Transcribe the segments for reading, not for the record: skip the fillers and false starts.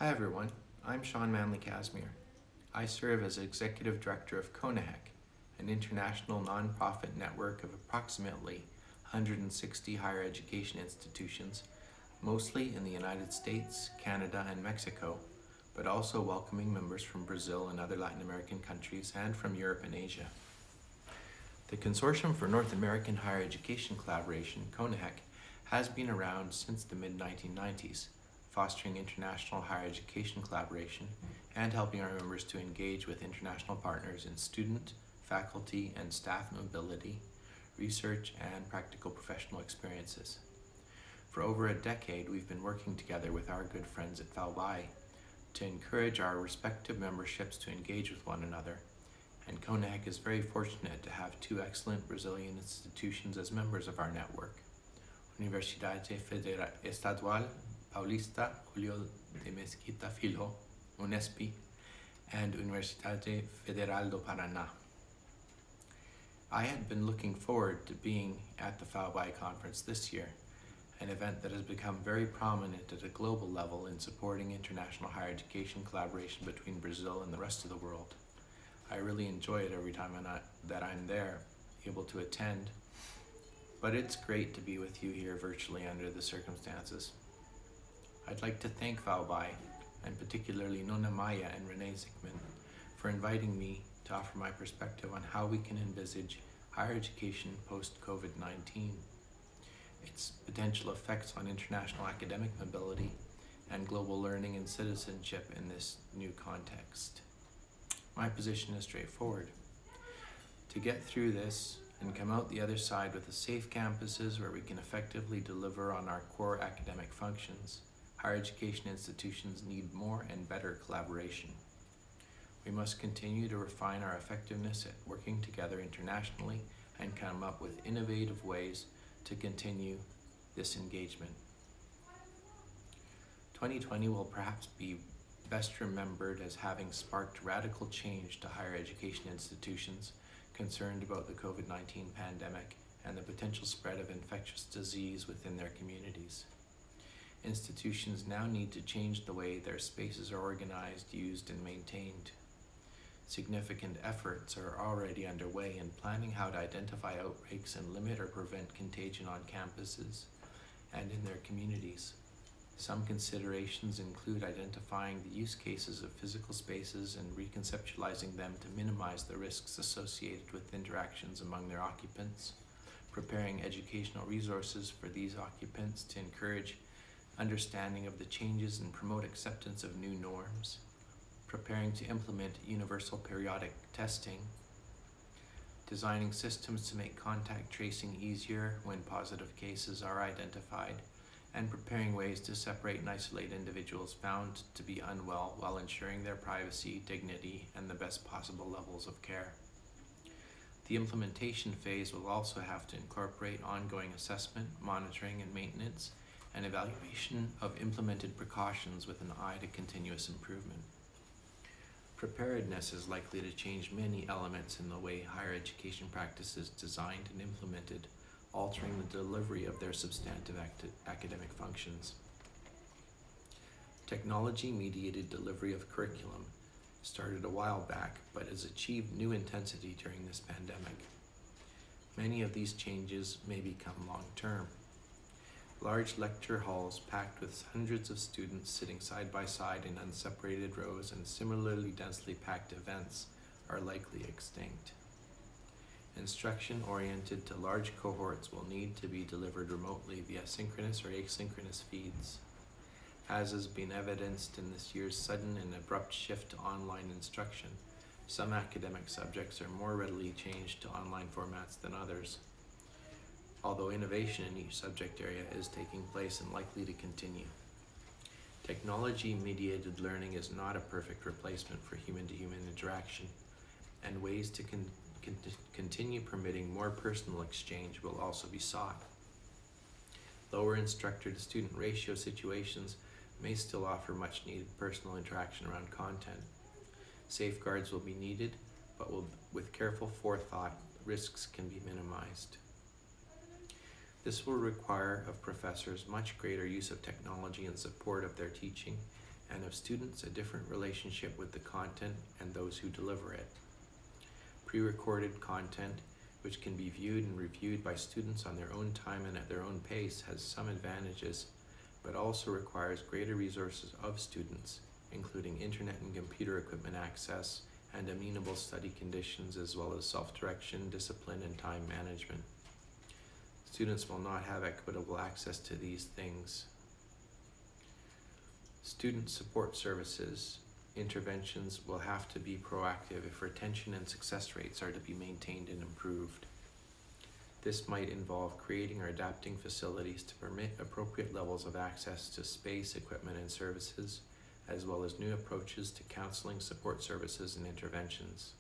Hi everyone, I'm Manley-Casimir. I serve as Executive Director of CONAHEC, an international nonprofit network of approximately 160 higher education institutions, mostly in the United States, Canada, and Mexico, but also welcoming members from Brazil and other Latin American countries and from Europe and Asia. The Consortium for North American Higher Education Collaboration, CONAHEC, has been around since the mid-1990s, fostering international higher education collaboration and helping our members to engage with international partners in student, faculty, and staff mobility, research, and practical professional experiences. For over a decade, we've been working together with our good friends at FAUBAI to encourage our respective memberships to engage with one another, and CONAHEC is very fortunate to have two excellent Brazilian institutions as members of our network: Universidade Estadual Paulista Julio de Mesquita Filho, UNESP, and Universidade Federal do Paraná. I had been looking forward to being at the FAUBAI conference this year, an event that has become very prominent at a global level in supporting international higher education collaboration between Brazil and the rest of the world. I really enjoy it every time that I'm there, able to attend, but it's great to be with you here virtually under the circumstances. I'd like to thank FAUBAI, and particularly Nona Maya and Renee Zickman, for inviting me to offer my perspective on how we can envisage higher education post-COVID-19, its potential effects on international academic mobility, and global learning and citizenship in this new context. My position is straightforward. To get through this and come out the other side with safe campuses where we can effectively deliver on our core academic functions, higher education institutions need more and better collaboration. We must continue to refine our effectiveness at working together internationally and come up with innovative ways to continue this engagement. 2020 will perhaps be best remembered as having sparked radical change to higher education institutions concerned about the COVID-19 pandemic and the potential spread of infectious disease within their communities. Institutions now need to change the way their spaces are organized, used, and maintained. Significant efforts are already underway in planning how to identify outbreaks and limit or prevent contagion on campuses and in their communities. Some considerations include identifying the use cases of physical spaces and reconceptualizing them to minimize the risks associated with interactions among their occupants, preparing educational resources for these occupants to encourage understanding of the changes and promote acceptance of new norms, preparing to implement universal periodic testing, designing systems to make contact tracing easier when positive cases are identified, and preparing ways to separate and isolate individuals found to be unwell while ensuring their privacy, dignity, and the best possible levels of care. The implementation phase will also have to incorporate ongoing assessment, monitoring, and maintenance, and evaluation of implemented precautions with an eye to continuous improvement. Preparedness is likely to change many elements in the way higher education practice is designed and implemented, altering the delivery of their substantive academic functions. Technology-mediated delivery of curriculum started a while back, but has achieved new intensity during this pandemic. Many of these changes may become long-term. Large lecture halls packed with hundreds of students sitting side by side in unseparated rows and similarly densely packed events are likely extinct. Instruction oriented to large cohorts will need to be delivered remotely via synchronous or asynchronous feeds. As has been evidenced in this year's sudden and abrupt shift to online instruction, some academic subjects are more readily changed to online formats than others, although innovation in each subject area is taking place and likely to continue. Technology-mediated learning is not a perfect replacement for human-to-human interaction, and ways to continue permitting more personal exchange will also be sought. Lower instructor-to-student ratio situations may still offer much-needed personal interaction around content. Safeguards will be needed, but with careful forethought, risks can be minimized. This will require of professors much greater use of technology in support of their teaching and of students a different relationship with the content and those who deliver it. Pre-recorded content, which can be viewed and reviewed by students on their own time and at their own pace, has some advantages, but also requires greater resources of students, including internet and computer equipment access and amenable study conditions, as well as self-direction, discipline, and time management. Students will not have equitable access to these things. Student support services interventions will have to be proactive if retention and success rates are to be maintained and improved. This might involve creating or adapting facilities to permit appropriate levels of access to space, equipment, and services, as well as new approaches to counseling, support services, and interventions.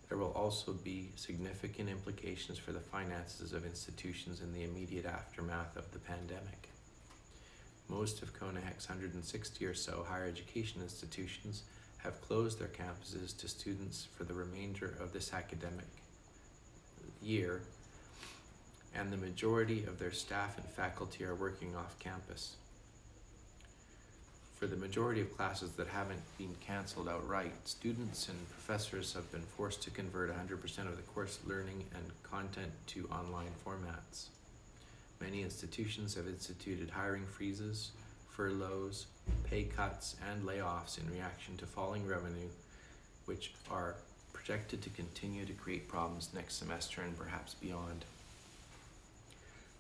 There will also be significant implications for the finances of institutions in the immediate aftermath of the pandemic. Most of CONAHEC's 160 or so higher education institutions have closed their campuses to students for the remainder of this academic year, and the majority of their staff and faculty are working off campus. For the majority of classes that haven't been canceled outright, students and professors have been forced to convert 100% of the course learning and content to online formats. Many institutions have instituted hiring freezes, furloughs, pay cuts, and layoffs in reaction to falling revenue, which are projected to continue to create problems next semester and perhaps beyond.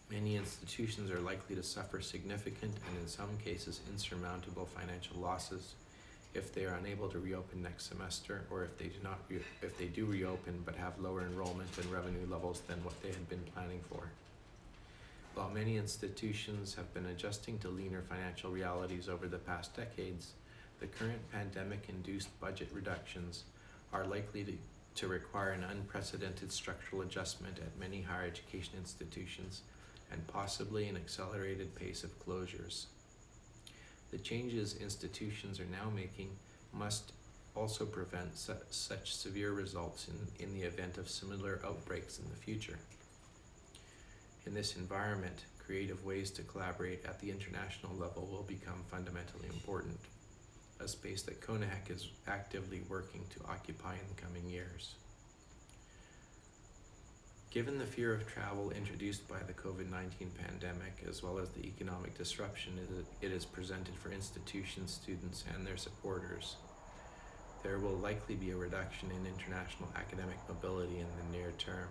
Many institutions are likely to suffer significant and in some cases insurmountable financial losses if they are unable to reopen next semester, or if they do reopen but have lower enrollment and revenue levels than what they had been planning for. While many institutions have been adjusting to leaner financial realities over the past decades, the current pandemic-induced budget reductions are likely to require an unprecedented structural adjustment at many higher education institutions and possibly an accelerated pace of closures. The changes institutions are now making must also prevent such severe results in the event of similar outbreaks in the future. In this environment, creative ways to collaborate at the international level will become fundamentally important, a space that CONAHEC is actively working to occupy in the coming years. Given the fear of travel introduced by the COVID-19 pandemic, as well as the economic disruption it has presented for institutions, students, and their supporters, there will likely be a reduction in international academic mobility in the near term.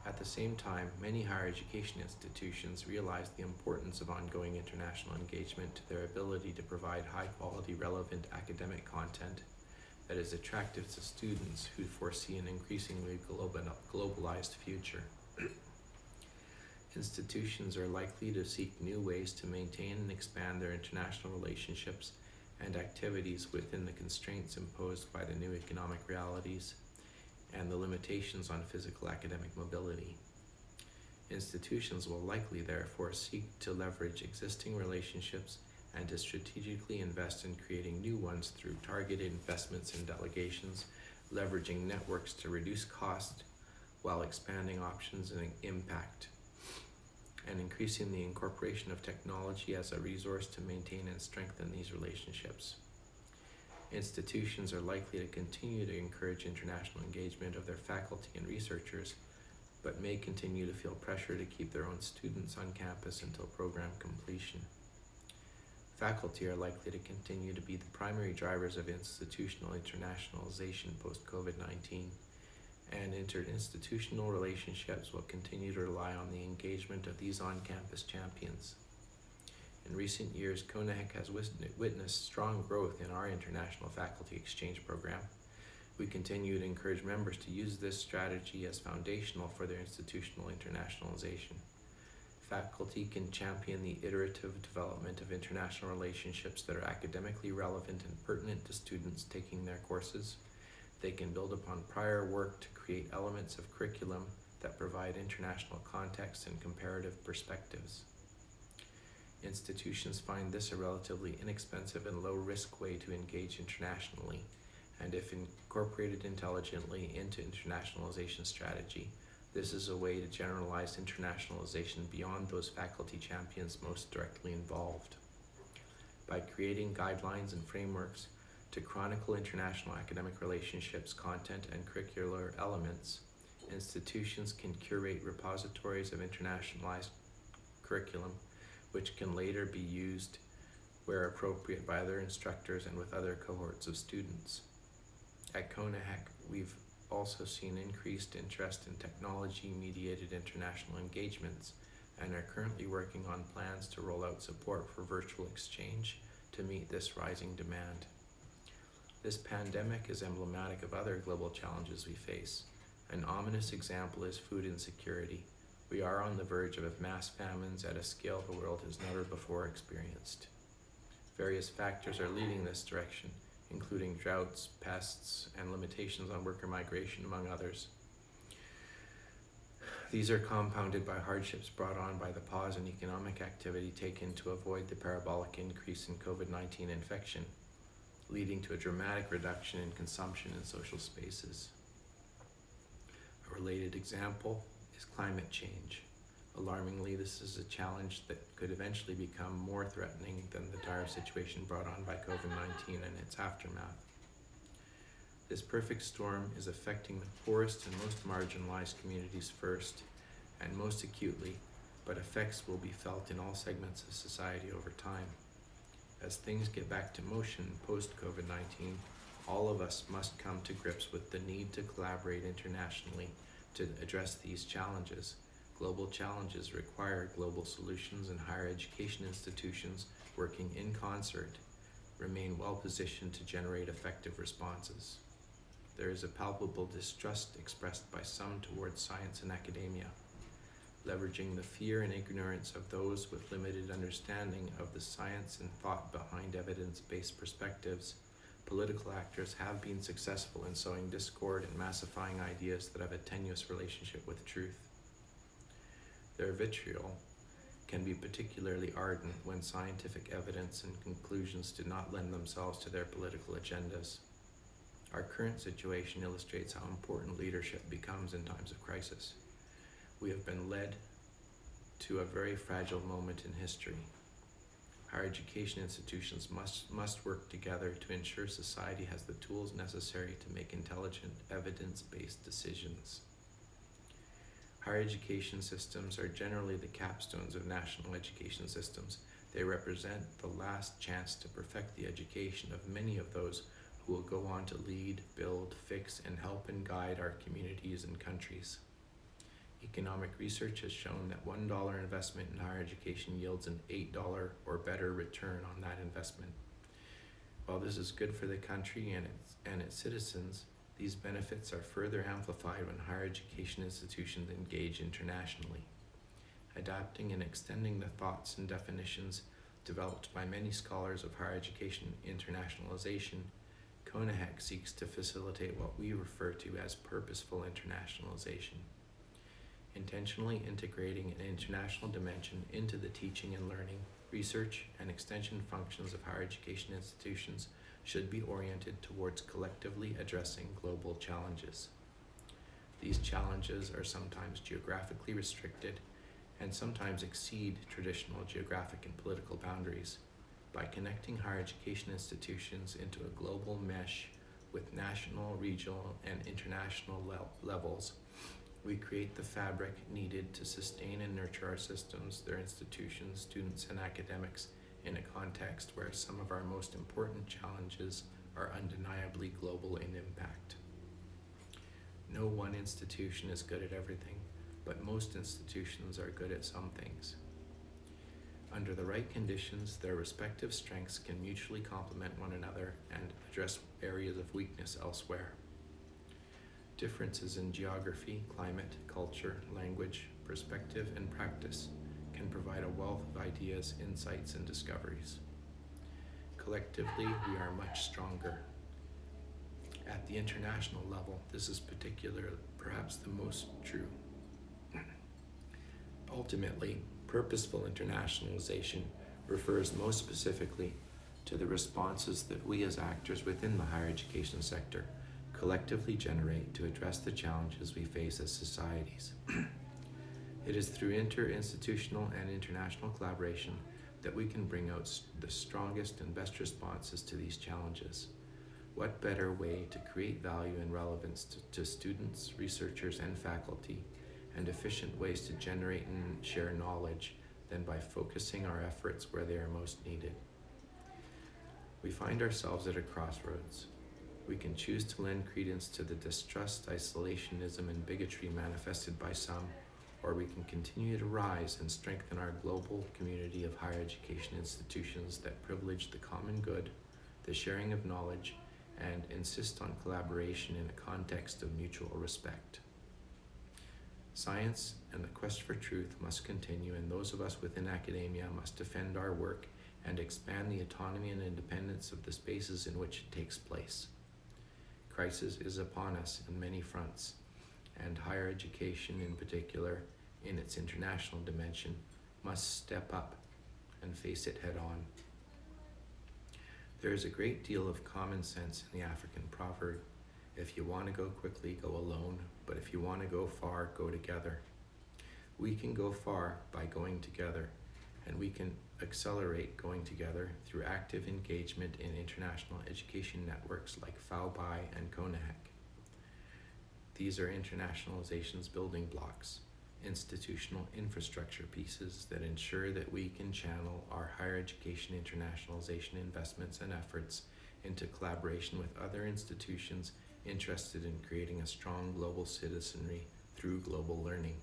At the same time, many higher education institutions realize the importance of ongoing international engagement to their ability to provide high-quality, relevant academic content that is attractive to students who foresee an increasingly globalized future. Institutions are likely to seek new ways to maintain and expand their international relationships and activities within the constraints imposed by the new economic realities and the limitations on physical academic mobility. Institutions will likely therefore seek to leverage existing relationships and to strategically invest in creating new ones through targeted investments and delegations, leveraging networks to reduce cost while expanding options and impact, and increasing the incorporation of technology as a resource to maintain and strengthen these relationships. Institutions are likely to continue to encourage international engagement of their faculty and researchers, but may continue to feel pressure to keep their own students on campus until program completion. Faculty are likely to continue to be the primary drivers of institutional internationalization post-COVID-19, and interinstitutional relationships will continue to rely on the engagement of these on-campus champions. In recent years, CONAHEC has witnessed strong growth in our international faculty exchange program. We continue to encourage members to use this strategy as foundational for their institutional internationalization. Faculty can champion the iterative development of international relationships that are academically relevant and pertinent to students taking their courses. They can build upon prior work to create elements of curriculum that provide international context and comparative perspectives. Institutions find this a relatively inexpensive and low-risk way to engage internationally, and if incorporated intelligently into internationalization strategy, this is a way to generalize internationalization beyond those faculty champions most directly involved. by creating guidelines and frameworks to chronicle international academic relationships, content, and curricular elements. Institutions can curate repositories of internationalized curriculum, which can later be used where appropriate by other instructors and with other cohorts of students. At CONAHEC, we've also seen increased interest in technology-mediated international engagements and are currently working on plans to roll out support for virtual exchange to meet this rising demand. This pandemic is emblematic of other global challenges we face. An ominous example is food insecurity. We are on the verge of mass famines at a scale the world has never before experienced. Various factors are leading this direction, including droughts, pests, and limitations on worker migration, among others. These are compounded by hardships brought on by the pause in economic activity taken to avoid the parabolic increase in COVID-19 infection, leading to a dramatic reduction in consumption in social spaces. A related example is climate change. Alarmingly, this is a challenge that could eventually become more threatening than the dire situation brought on by COVID-19 and its aftermath. This perfect storm is affecting the poorest and most marginalized communities first and most acutely, but effects will be felt in all segments of society over time. As things get back to motion post-COVID-19, all of us must come to grips with the need to collaborate internationally to address these challenges. Global challenges require global solutions, and higher education institutions working in concert remain well positioned to generate effective responses. There is a palpable distrust expressed by some towards science and academia. Leveraging the fear and ignorance of those with limited understanding of the science and thought behind evidence-based perspectives, political actors have been successful in sowing discord and massifying ideas that have a tenuous relationship with truth. Their vitriol can be particularly ardent when scientific evidence and conclusions do not lend themselves to their political agendas. Our current situation illustrates how important leadership becomes in times of crisis. We have been led to a very fragile moment in history. Higher education institutions must work together to ensure society has the tools necessary to make intelligent, evidence-based decisions. Higher education systems are generally the capstones of national education systems. They represent the last chance to perfect the education of many of those who will go on to lead, build, fix, and help and guide our communities and countries. Economic research has shown that $1 investment in higher education yields an $8 or better return on that investment. While this is good for the country and its citizens, these benefits are further amplified when higher education institutions engage internationally. Adapting and extending the thoughts and definitions developed by many scholars of higher education internationalization, CONAHEC seeks to facilitate what we refer to as purposeful internationalization. Intentionally integrating an international dimension into the teaching and learning, research, and extension functions of higher education institutions should be oriented towards collectively addressing global challenges. These challenges are sometimes geographically restricted and sometimes exceed traditional geographic and political boundaries. By connecting higher education institutions into a global mesh with national, regional, and international levels, we create the fabric needed to sustain and nurture our systems, their institutions, students, and academics in a context where some of our most important challenges are undeniably global in impact. No one institution is good at everything, but most institutions are good at some things. Under the right conditions, their respective strengths can mutually complement one another and address areas of weakness elsewhere. Differences in geography, climate, culture, language, perspective, and practice can provide a wealth of ideas, insights, and discoveries. Collectively, we are much stronger. At the international level, this is particularly perhaps the most true. Ultimately, purposeful internationalization refers most specifically to the responses that we as actors within the higher education sector collectively generate to address the challenges we face as societies. It is through interinstitutional and international collaboration that we can bring out the strongest and best responses to these challenges. What better way to create value and relevance to students, researchers, and faculty, and efficient ways to generate and share knowledge than by focusing our efforts where they are most needed? We find ourselves at a crossroads. We can choose to lend credence to the distrust, isolationism, and bigotry manifested by some, or we can continue to rise and strengthen our global community of higher education institutions that privilege the common good, the sharing of knowledge, and insist on collaboration in a context of mutual respect. Science and the quest for truth must continue, and those of us within academia must defend our work and expand the autonomy and independence of the spaces in which it takes place. Crisis is upon us in many fronts, and higher education in particular, in its international dimension, must step up and face it head on. There is a great deal of common sense in the African proverb, if you want to go quickly, go alone, but if you want to go far, go together. We can go far by going together, and we can accelerate going together through active engagement in international education networks like FAUBAI and CONAHEC. These are internationalization's building blocks, institutional infrastructure pieces that ensure that we can channel our higher education internationalization investments and efforts into collaboration with other institutions interested in creating a strong global citizenry through global learning.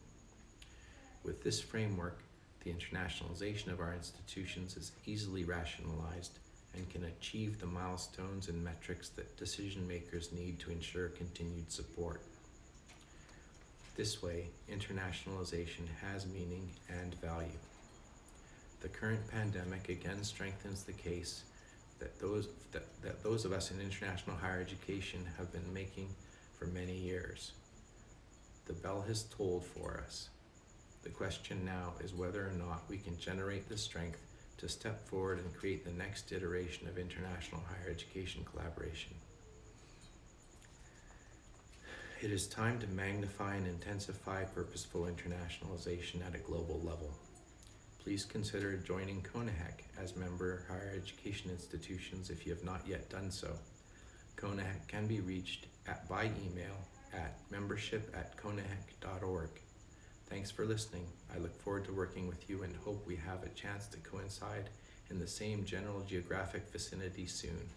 With this framework, the internationalization of our institutions is easily rationalized and can achieve the milestones and metrics that decision makers need to ensure continued support. This way, internationalization has meaning and value. The current pandemic again strengthens the case that those of us in international higher education have been making for many years. The bell has tolled for us. The question now is whether or not we can generate the strength to step forward and create the next iteration of international higher education collaboration. It is time to magnify and intensify purposeful internationalization at a global level. Please consider joining CONAHEC as member higher education institutions if you have not yet done so. CONAHEC can be reached by email at membership@conahec.org. Thanks for listening. I look forward to working with you and hope we have a chance to coincide in the same general geographic vicinity soon.